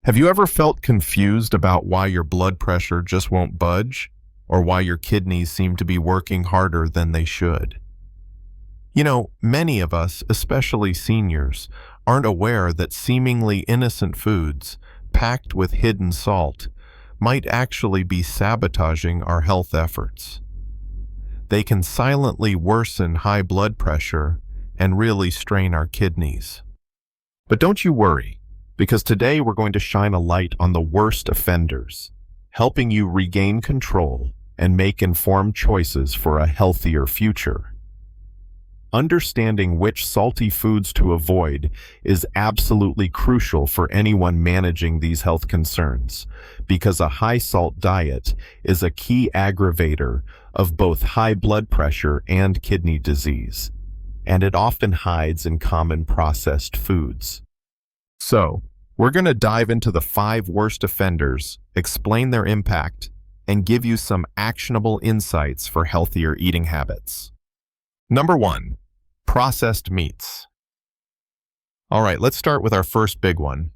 Have you ever felt confused about why your blood pressure just won't budge, or why your kidneys seem to be working harder than they should? Many of us, especially seniors, aren't aware that seemingly innocent foods, packed with hidden salt, might actually be sabotaging our health efforts. They can silently worsen high blood pressure and really strain our kidneys. But don't you worry, because today we're going to shine a light on the worst offenders, helping you regain control and make informed choices for a healthier future. Understanding which salty foods to avoid is absolutely crucial for anyone managing these health concerns, because a high-salt diet is a key aggravator of both high blood pressure and kidney disease, and it often hides in common processed foods. So, we're going to dive into the 5 worst offenders, explain their impact, and give you some actionable insights for healthier eating habits. Number 1. Processed meats. All right, let's start with our first big one,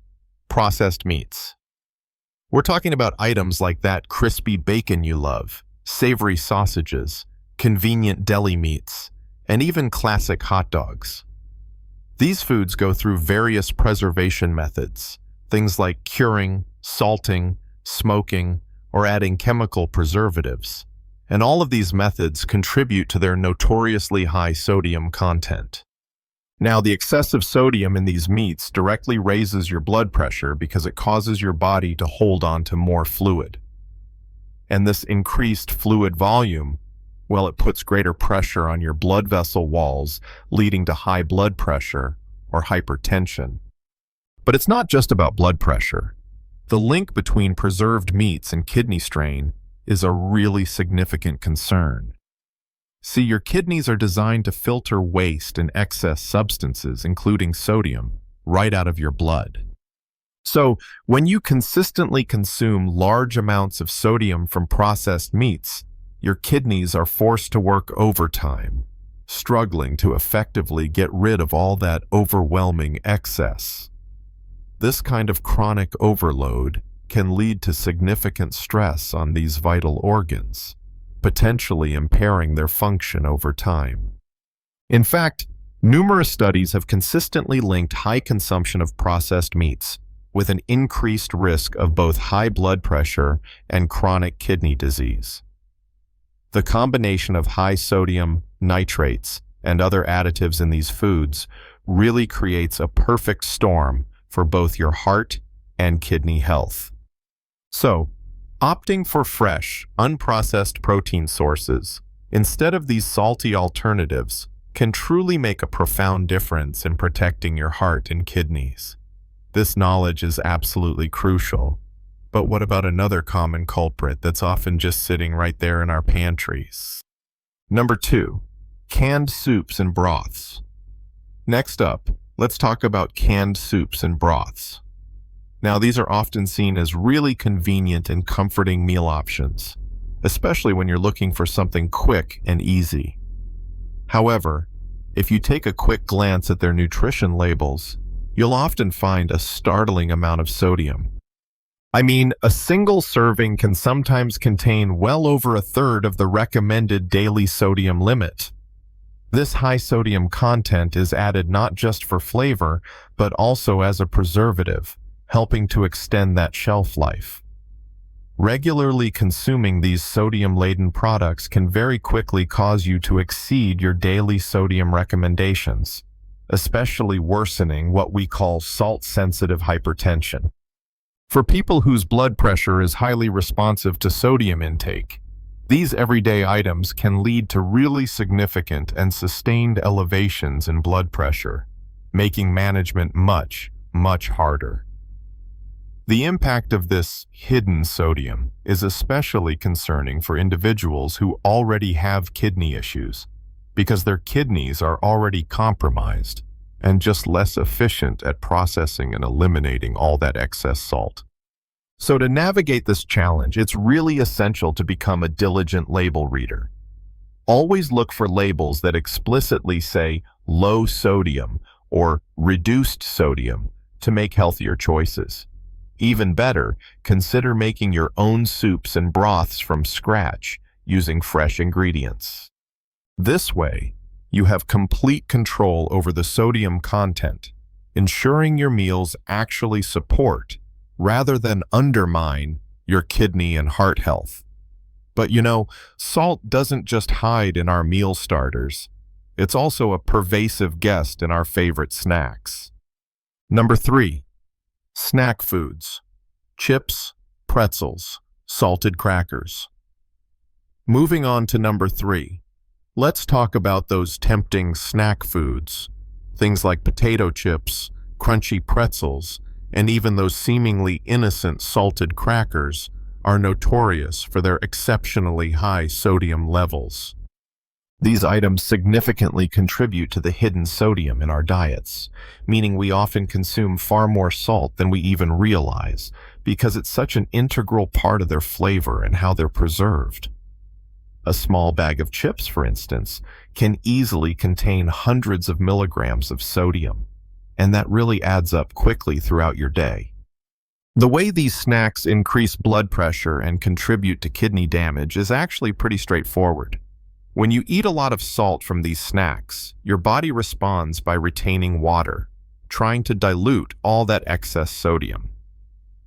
processed meats. We're talking about items like that crispy bacon you love, savory sausages, convenient deli meats, and even classic hot dogs. These foods go through various preservation methods, things like curing, salting, smoking, or adding chemical preservatives. And all of these methods contribute to their notoriously high sodium content. Now, the excessive sodium in these meats directly raises your blood pressure because it causes your body to hold on to more fluid. And this increased fluid volume, well, it puts greater pressure on your blood vessel walls, leading to high blood pressure or hypertension. But it's not just about blood pressure. The link between preserved meats and kidney strain is a really significant concern. See, your kidneys are designed to filter waste and excess substances, including sodium, right out of your blood. So, when you consistently consume large amounts of sodium from processed meats, your kidneys are forced to work overtime, struggling to effectively get rid of all that overwhelming excess. This kind of chronic overload can lead to significant stress on these vital organs, potentially impairing their function over time. In fact, numerous studies have consistently linked high consumption of processed meats with an increased risk of both high blood pressure and chronic kidney disease. The combination of high sodium, nitrates, and other additives in these foods really creates a perfect storm for both your heart and kidney health. So, opting for fresh, unprocessed protein sources instead of these salty alternatives can truly make a profound difference in protecting your heart and kidneys. This knowledge is absolutely crucial. But what about another common culprit that's often just sitting right there in our pantries? Number 2, canned soups and broths. Next up, let's talk about canned soups and broths. Now, these are often seen as really convenient and comforting meal options, especially when you're looking for something quick and easy. However, if you take a quick glance at their nutrition labels, you'll often find a startling amount of sodium. I mean, a single serving can sometimes contain well over a third of the recommended daily sodium limit. This high sodium content is added not just for flavor, but also as a preservative, helping to extend that shelf life. Regularly consuming these sodium-laden products can very quickly cause you to exceed your daily sodium recommendations, especially worsening what we call salt-sensitive hypertension. For people whose blood pressure is highly responsive to sodium intake, these everyday items can lead to really significant and sustained elevations in blood pressure, making management much, much harder. The impact of this hidden sodium is especially concerning for individuals who already have kidney issues, because their kidneys are already compromised and just less efficient at processing and eliminating all that excess salt. So to navigate this challenge, it's really essential to become a diligent label reader. Always look for labels that explicitly say low sodium or reduced sodium to make healthier choices. Even better, consider making your own soups and broths from scratch using fresh ingredients. This way, you have complete control over the sodium content, ensuring your meals actually support, rather than undermine, your kidney and heart health. But salt doesn't just hide in our meal starters. It's also a pervasive guest in our favorite snacks. Number 3. Snack foods. Chips, pretzels, salted crackers. Moving on to number 3. Let's talk about those tempting snack foods. Things like potato chips, crunchy pretzels, and even those seemingly innocent salted crackers are notorious for their exceptionally high sodium levels. These items significantly contribute to the hidden sodium in our diets, meaning we often consume far more salt than we even realize, because it's such an integral part of their flavor and how they're preserved. A small bag of chips, for instance, can easily contain hundreds of milligrams of sodium, and that really adds up quickly throughout your day. The way these snacks increase blood pressure and contribute to kidney damage is actually pretty straightforward. When you eat a lot of salt from these snacks, your body responds by retaining water, trying to dilute all that excess sodium.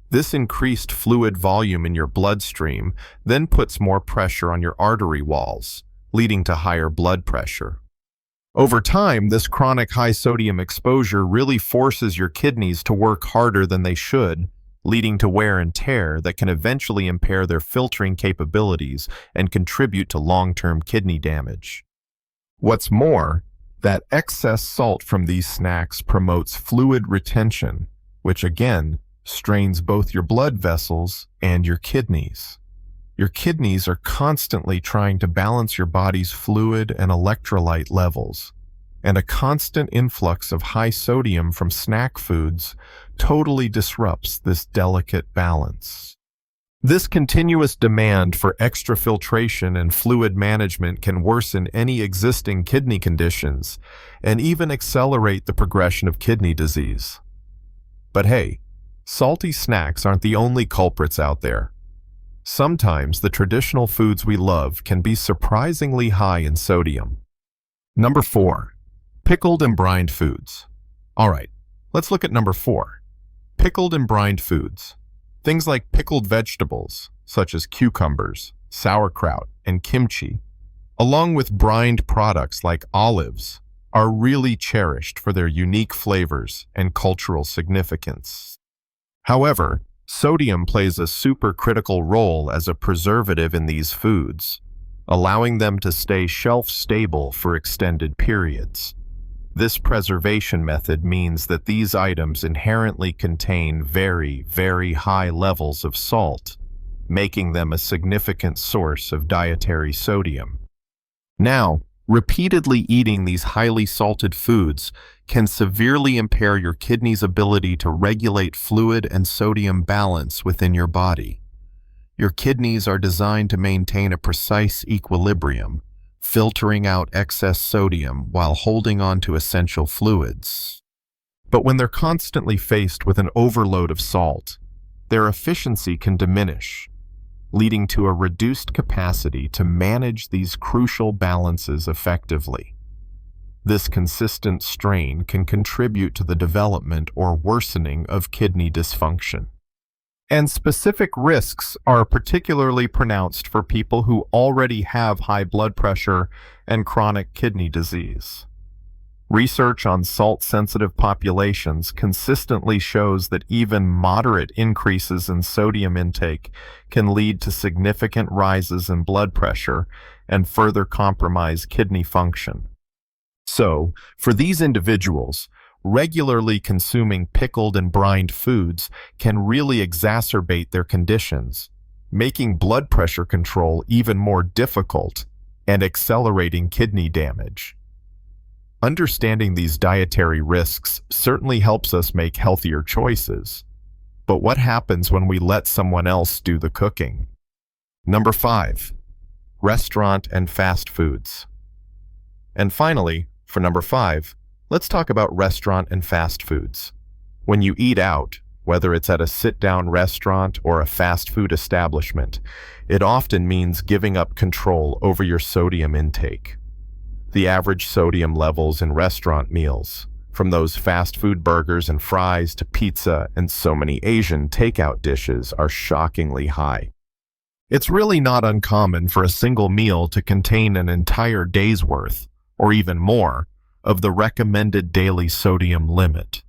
This increased fluid volume in your bloodstream then puts more pressure on your artery walls, leading to higher blood pressure. Over time, this chronic high sodium exposure really forces your kidneys to work harder than they should, leading to wear and tear that can eventually impair their filtering capabilities and contribute to long-term kidney damage. What's more, that excess salt from these snacks promotes fluid retention, which again strains both your blood vessels and your kidneys. Your kidneys are constantly trying to balance your body's fluid and electrolyte levels, and a constant influx of high sodium from snack foods totally disrupts this delicate balance. This continuous demand for extra filtration and fluid management can worsen any existing kidney conditions and even accelerate the progression of kidney disease. But hey, salty snacks aren't the only culprits out there. Sometimes the traditional foods we love can be surprisingly high in sodium. Number 4. Pickled and brined foods. All right, let's look at number 4. Pickled and brined foods. Things like pickled vegetables, such as cucumbers, sauerkraut, and kimchi, along with brined products like olives, are really cherished for their unique flavors and cultural significance. However, sodium plays a supercritical role as a preservative in these foods, allowing them to stay shelf-stable for extended periods. This preservation method means that these items inherently contain very, very high levels of salt, making them a significant source of dietary sodium. Now, repeatedly eating these highly salted foods can severely impair your kidney's ability to regulate fluid and sodium balance within your body. Your kidneys are designed to maintain a precise equilibrium, filtering out excess sodium while holding on to essential fluids. But when they're constantly faced with an overload of salt, their efficiency can diminish, leading to a reduced capacity to manage these crucial balances effectively. This consistent strain can contribute to the development or worsening of kidney dysfunction. And specific risks are particularly pronounced for people who already have high blood pressure and chronic kidney disease. Research on salt-sensitive populations consistently shows that even moderate increases in sodium intake can lead to significant rises in blood pressure and further compromise kidney function. So, for these individuals, regularly consuming pickled and brined foods can really exacerbate their conditions, making blood pressure control even more difficult and accelerating kidney damage. Understanding these dietary risks certainly helps us make healthier choices. But what happens when we let someone else do the cooking? Number 5. Restaurant and fast foods. And finally, for number 5, let's talk about restaurant and fast foods. When you eat out, whether it's at a sit-down restaurant or a fast food establishment, it often means giving up control over your sodium intake. The average sodium levels in restaurant meals, from those fast food burgers and fries to pizza and so many Asian takeout dishes, are shockingly high. It's really not uncommon for a single meal to contain an entire day's worth, or even more, of the recommended daily sodium limit.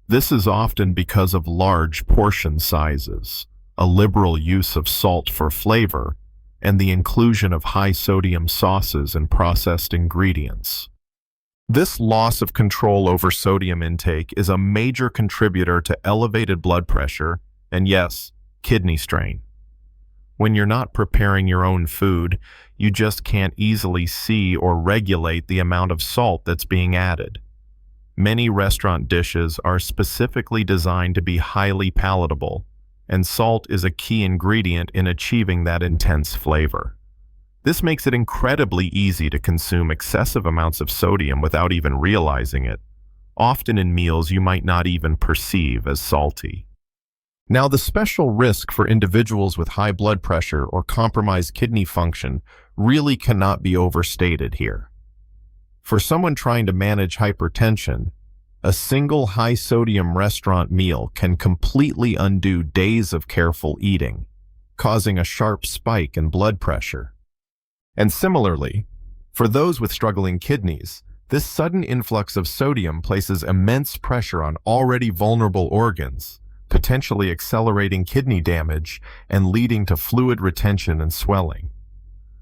This is often because of large portion sizes, a liberal use of salt for flavor, and the inclusion of high-sodium sauces and processed ingredients. This loss of control over sodium intake is a major contributor to elevated blood pressure and, yes, kidney strain. When you're not preparing your own food, you just can't easily see or regulate the amount of salt that's being added. Many restaurant dishes are specifically designed to be highly palatable, and salt is a key ingredient in achieving that intense flavor. This makes it incredibly easy to consume excessive amounts of sodium without even realizing it, often in meals you might not even perceive as salty. Now, the special risk for individuals with high blood pressure or compromised kidney function really cannot be overstated here. For someone trying to manage hypertension, a single high-sodium restaurant meal can completely undo days of careful eating, causing a sharp spike in blood pressure. And similarly, for those with struggling kidneys, this sudden influx of sodium places immense pressure on already vulnerable organs, potentially accelerating kidney damage and leading to fluid retention and swelling.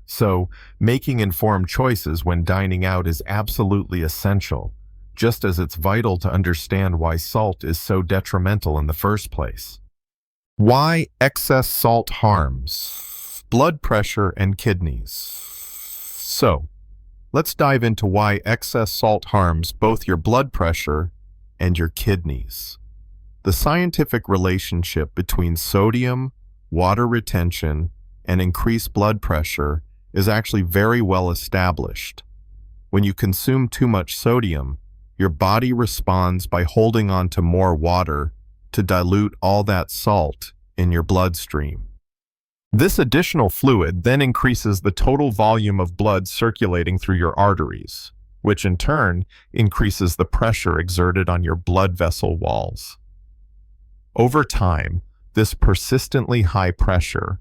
So, making informed choices when dining out is absolutely essential, just as it's vital to understand why salt is so detrimental in the first place. Why excess salt harms blood pressure and kidneys. So, let's dive into why excess salt harms both your blood pressure and your kidneys. The scientific relationship between sodium, water retention, and increased blood pressure is actually very well established. When you consume too much sodium, your body responds by holding on to more water to dilute all that salt in your bloodstream. This additional fluid then increases the total volume of blood circulating through your arteries, which in turn increases the pressure exerted on your blood vessel walls. Over time, this persistently high pressure,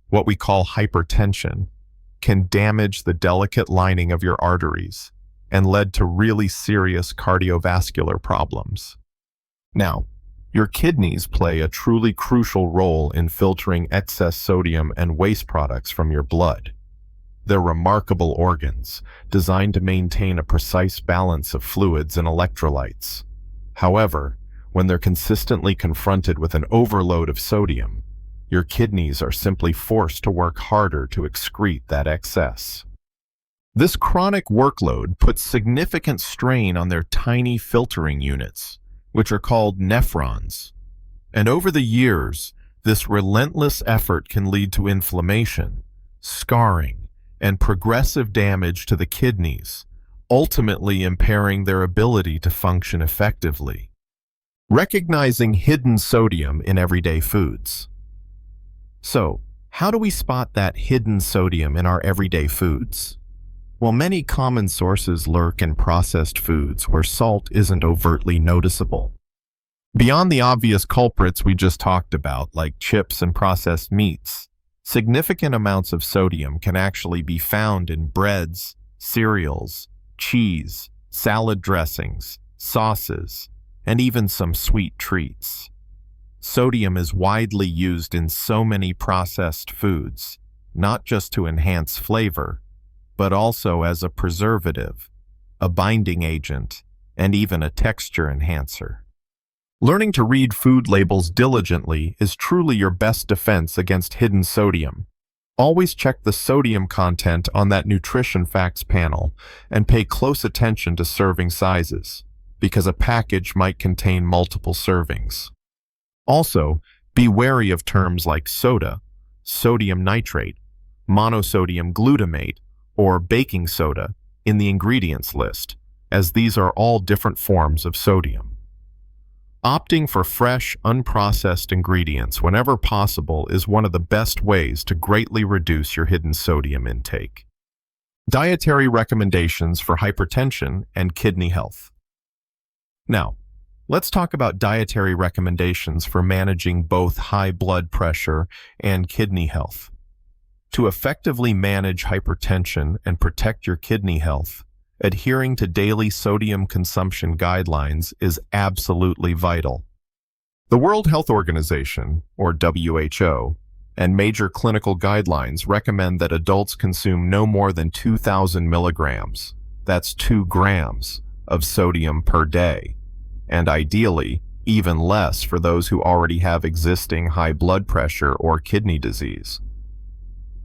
what we call hypertension, can damage the delicate lining of your arteries and lead to really serious cardiovascular problems. Now, your kidneys play a truly crucial role in filtering excess sodium and waste products from your blood. They're remarkable organs, designed to maintain a precise balance of fluids and electrolytes. However, when they're consistently confronted with an overload of sodium, your kidneys are simply forced to work harder to excrete that excess. This chronic workload puts significant strain on their tiny filtering units, which are called nephrons. And over the years, this relentless effort can lead to inflammation, scarring, and progressive damage to the kidneys, ultimately impairing their ability to function effectively. Recognizing hidden sodium in everyday foods. So, how do we spot that hidden sodium in our everyday foods? Well, many common sources lurk in processed foods where salt isn't overtly noticeable. Beyond the obvious culprits we just talked about, like chips and processed meats, significant amounts of sodium can actually be found in breads, cereals, cheese, salad dressings, sauces, and even some sweet treats. Sodium is widely used in so many processed foods, not just to enhance flavor, but also as a preservative, a binding agent, and even a texture enhancer. Learning to read food labels diligently is truly your best defense against hidden sodium. Always check the sodium content on that nutrition facts panel and pay close attention to serving sizes, because a package might contain multiple servings. Also, be wary of terms like soda, sodium nitrate, monosodium glutamate, or baking soda in the ingredients list, as these are all different forms of sodium. Opting for fresh, unprocessed ingredients whenever possible is one of the best ways to greatly reduce your hidden sodium intake. Dietary recommendations for hypertension and kidney health. Now, let's talk about dietary recommendations for managing both high blood pressure and kidney health. To effectively manage hypertension and protect your kidney health, adhering to daily sodium consumption guidelines is absolutely vital. The World Health Organization, or WHO, and major clinical guidelines recommend that adults consume no more than 2,000 milligrams, that's 2 grams, of sodium per day, and ideally, even less for those who already have existing high blood pressure or kidney disease.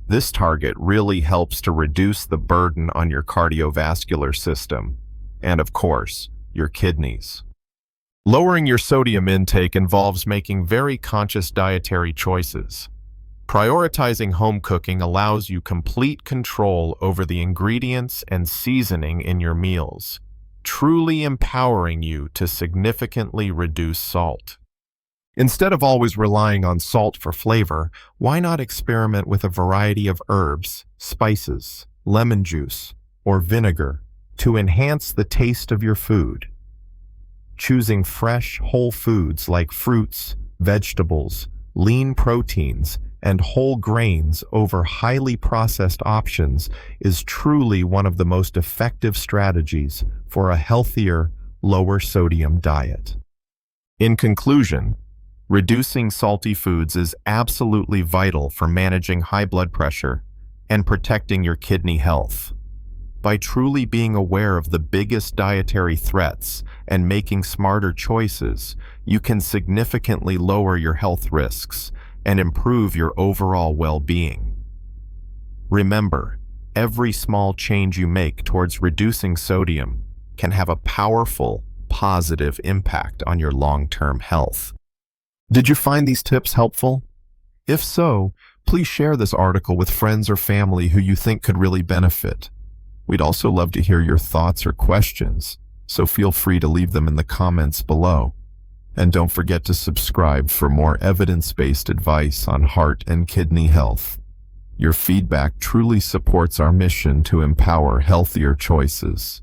This target really helps to reduce the burden on your cardiovascular system and, of course, your kidneys. Lowering your sodium intake involves making very conscious dietary choices. Prioritizing home cooking allows you complete control over the ingredients and seasoning in your meals, truly empowering you to significantly reduce salt. Instead of always relying on salt for flavor, why not experiment with a variety of herbs, spices, lemon juice, or vinegar to enhance the taste of your food? Choosing fresh, whole foods like fruits, vegetables, lean proteins, and whole grains over highly processed options is truly one of the most effective strategies for a healthier, lower sodium diet. In conclusion, reducing salty foods is absolutely vital for managing high blood pressure and protecting your kidney health. By truly being aware of the biggest dietary threats and making smarter choices, you can significantly lower your health risks and improve your overall well-being. Remember, every small change you make towards reducing sodium can have a powerful, positive impact on your long-term health. Did you find these tips helpful? If so, please share this article with friends or family who you think could really benefit. We'd also love to hear your thoughts or questions, so feel free to leave them in the comments below. And don't forget to subscribe for more evidence-based advice on heart and kidney health. Your feedback truly supports our mission to empower healthier choices.